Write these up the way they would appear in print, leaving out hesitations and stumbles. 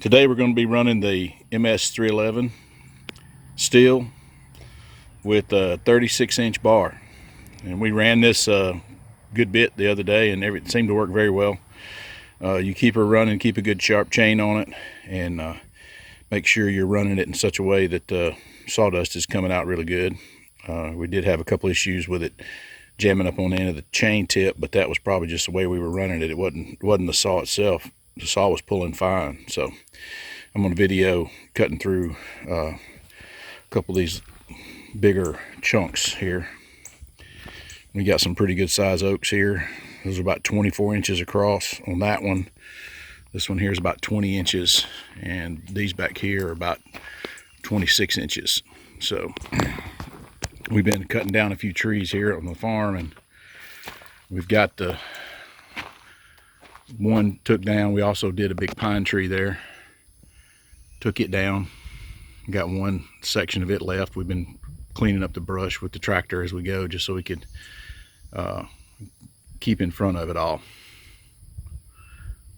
Today we're going to be running the MS 311 Stihl with a 36-inch bar, and we ran this good bit the other day, and it seemed to work very well. You keep her running, keep a good sharp chain on it, and make sure you're running it in such a way that sawdust is coming out really good. We did have a couple issues with it jamming up on the end of the chain tip, but that was probably just the way we were running it. It wasn't the saw itself. The saw was pulling fine. So I'm on a video cutting through a couple of these bigger chunks here. We got some pretty good size oaks here. Those are about 24 inches across on that one. This one here is about 20 inches, and these back here are about 26 inches. So we've been cutting down a few trees here on the farm, and we've got the one took down. We also did a big pine tree there, took it down. Got one section of it left. We've been cleaning up the brush with the tractor as we go, just so we could keep in front of it all.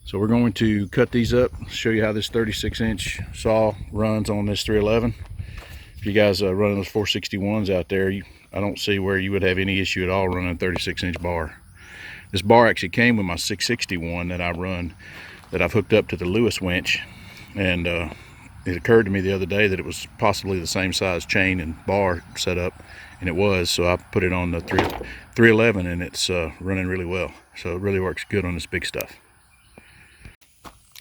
So we're going to cut these up, show you how this 36-inch saw runs on this 311. If you guys are running those 461s out there, I don't see where you would have any issue at all running a 36-inch bar. This bar actually came with my 661 that I run, that I've hooked up to the Lewis winch, and it occurred to me the other day that it was possibly the same size chain and bar setup, and it was. So I put it on the 311, and it's running really well. So it really works good on this big stuff.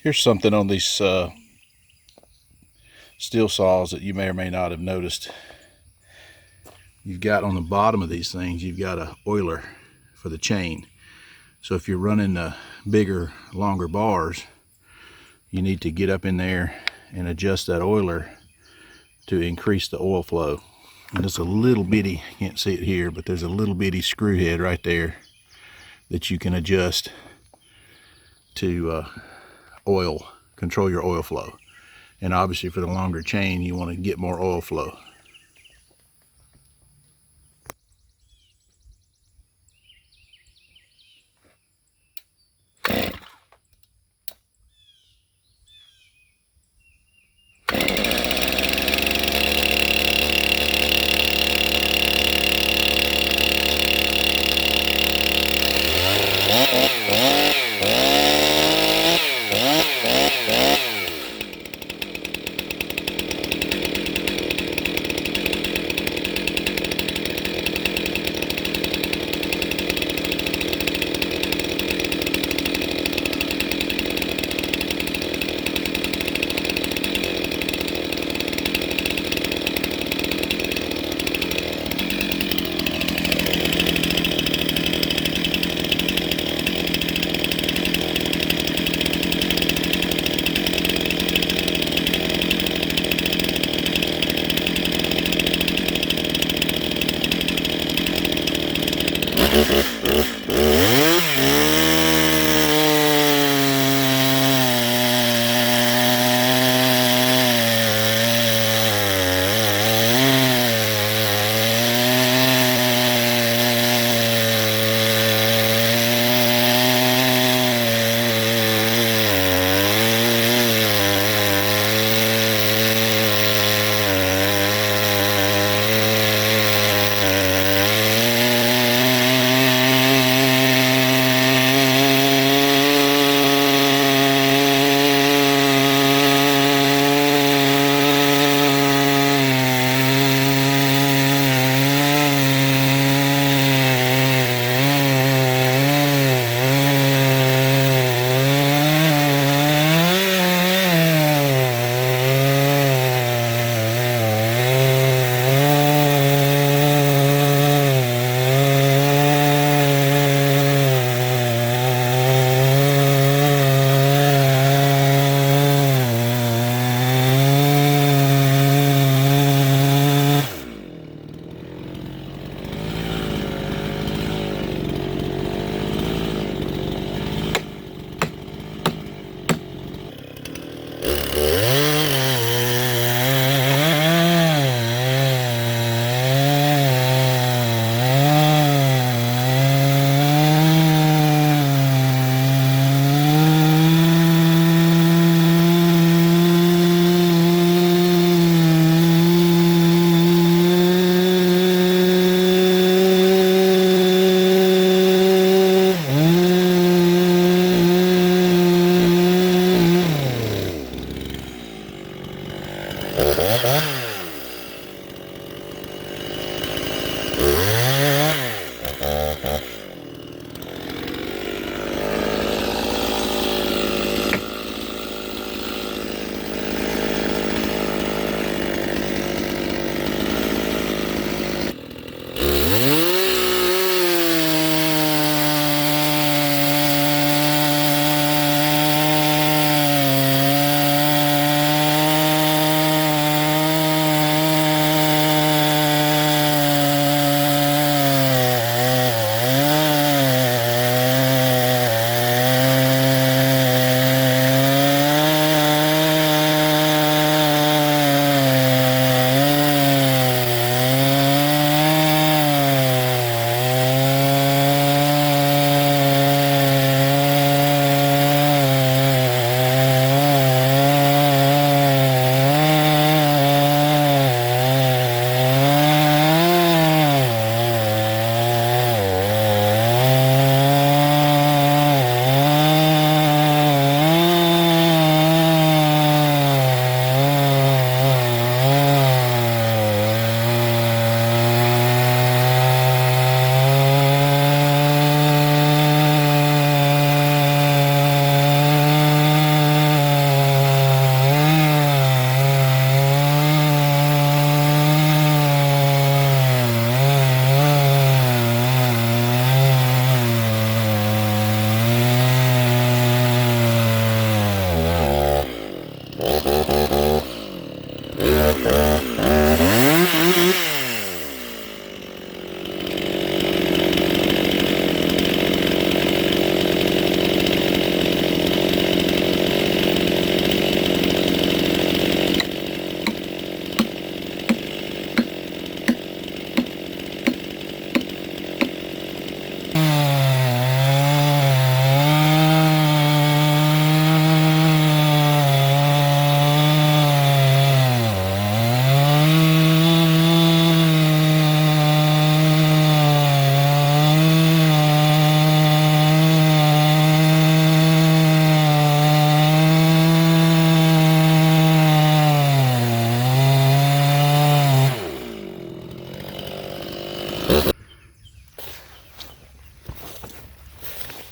Here's something on these Stihl saws that you may or may not have noticed. You've got on the bottom of these things, you've got a oiler for the chain. So if you're running bigger, longer bars, you need to get up in there and adjust that oiler to increase the oil flow. And it's a little bitty, you can't see it here, but there's a little bitty screw head right there that you can adjust to control your oil flow. And obviously for the longer chain, you want to get more oil flow.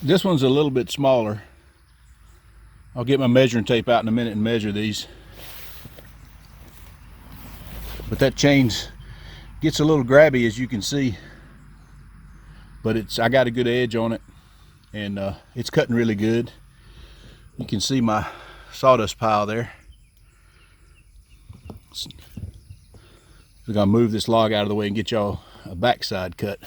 This one's a little bit smaller. I'll get my measuring tape out in a minute and measure these. But that chain gets a little grabby, as you can see. But I got a good edge on it, and it's cutting really good. You can see my sawdust pile there. We're gonna move this log out of the way and get y'all a backside cut.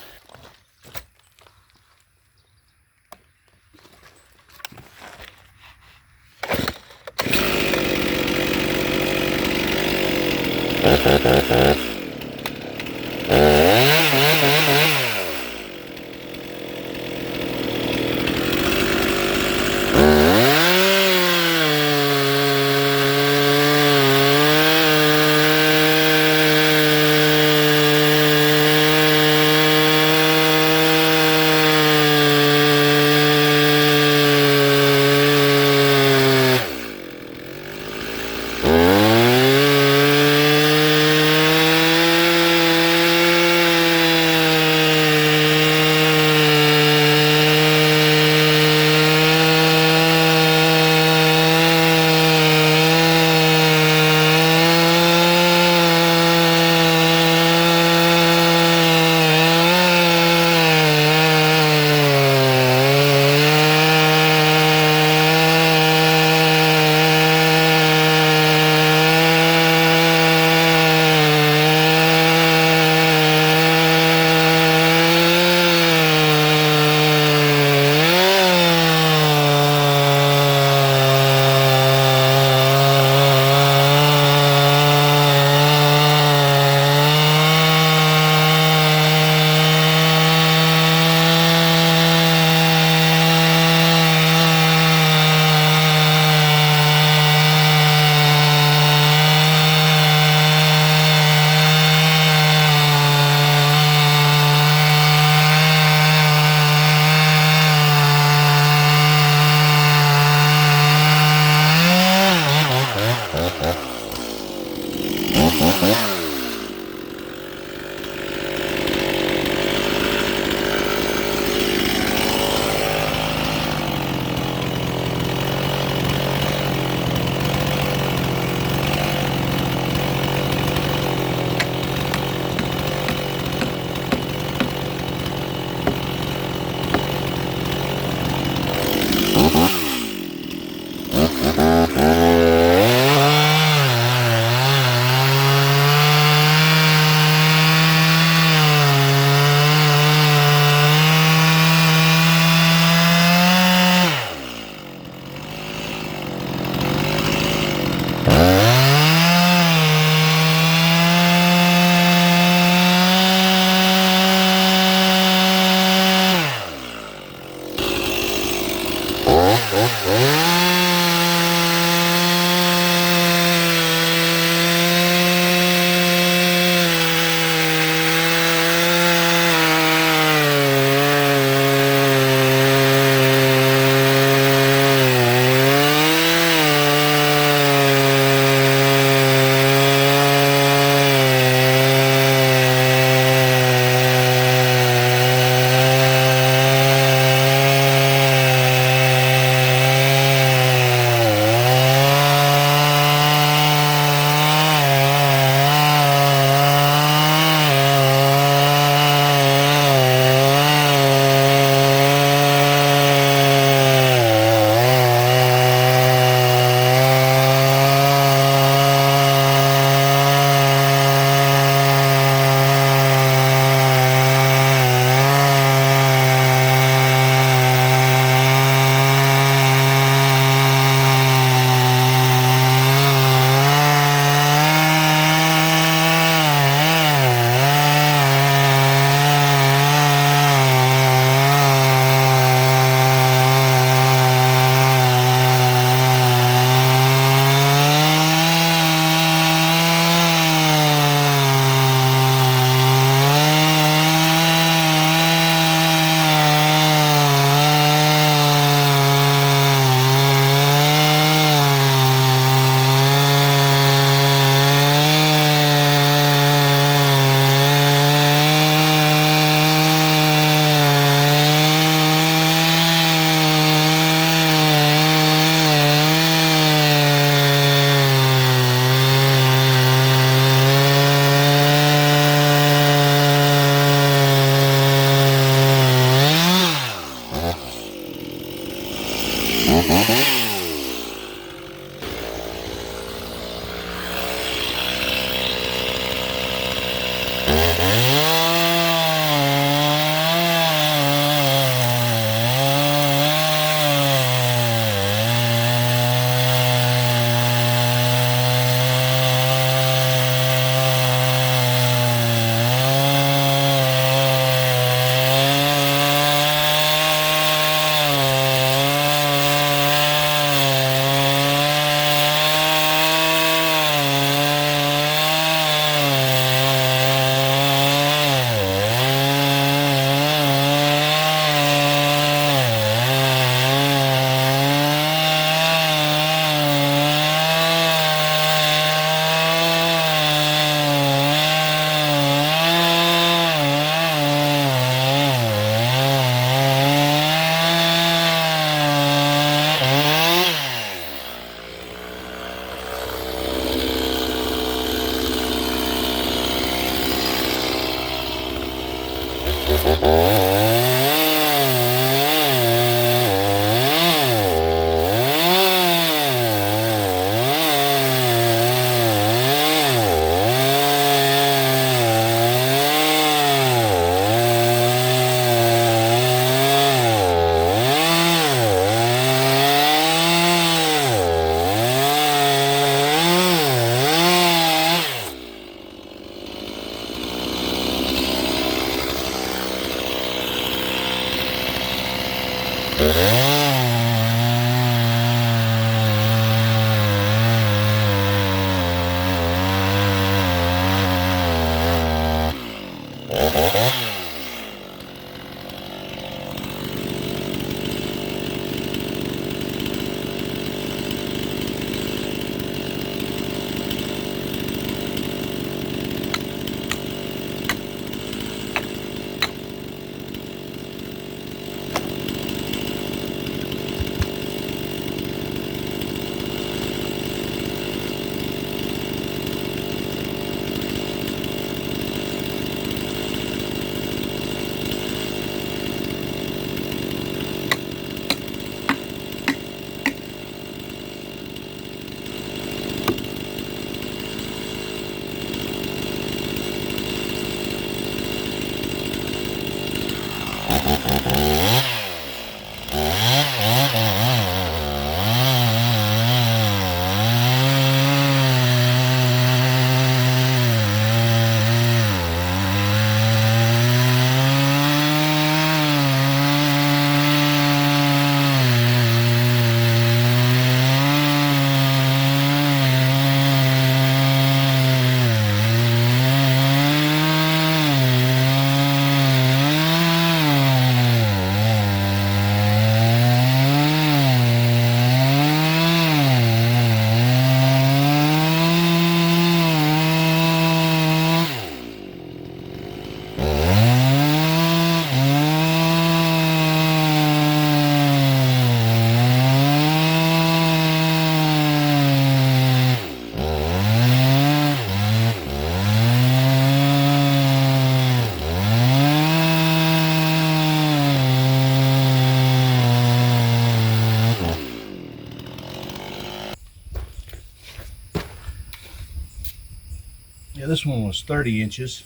Yeah, this one was 30 inches.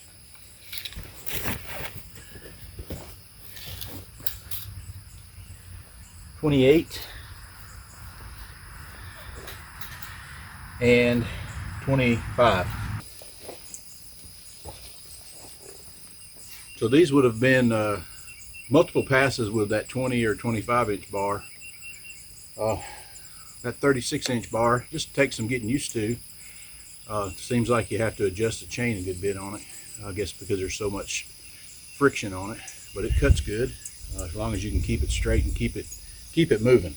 $28 and $25. So these would have been multiple passes with that 20 or 25 inch bar. That 36-inch bar just takes some getting used to. Seems like you have to adjust the chain a good bit on it, I guess because there's so much friction on it, but it cuts good as long as you can keep it straight and keep it moving.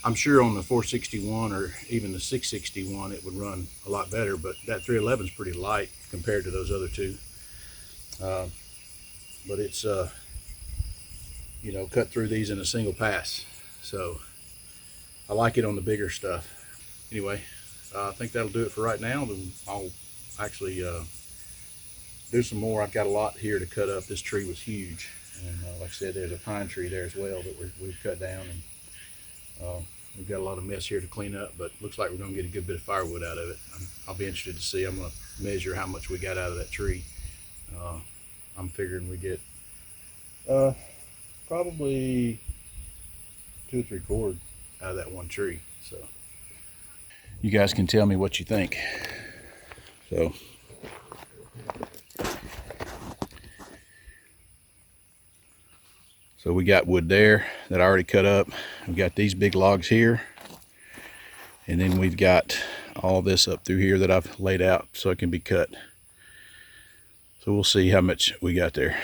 I'm sure on the 461 or even the 661 it would run a lot better, but that 311 is pretty light compared to those other two. But it's you know, cut through these in a single pass, so I like it on the bigger stuff. Anyway, I think that'll do it for right now. Then I'll actually do some more. I've got a lot here to cut up. This tree was huge, and like I said, there's a pine tree there as well that we've cut down, and we've got a lot of mess here to clean up, but looks like we're going to get a good bit of firewood out of it. I'll be interested to see. I'm going to measure how much we got out of that tree. I'm figuring we get probably 2 or 3 cord out of that one tree. So you guys can tell me what you think. So we got wood there that I already cut up. We've got these big logs here, and then we've got all this up through here that I've laid out so it can be cut. So we'll see how much we got there,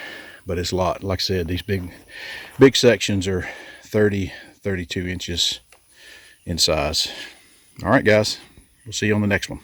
but it's a lot. Like I said, these big sections are 30-32 inches in size. All right, guys, we'll see you on the next one.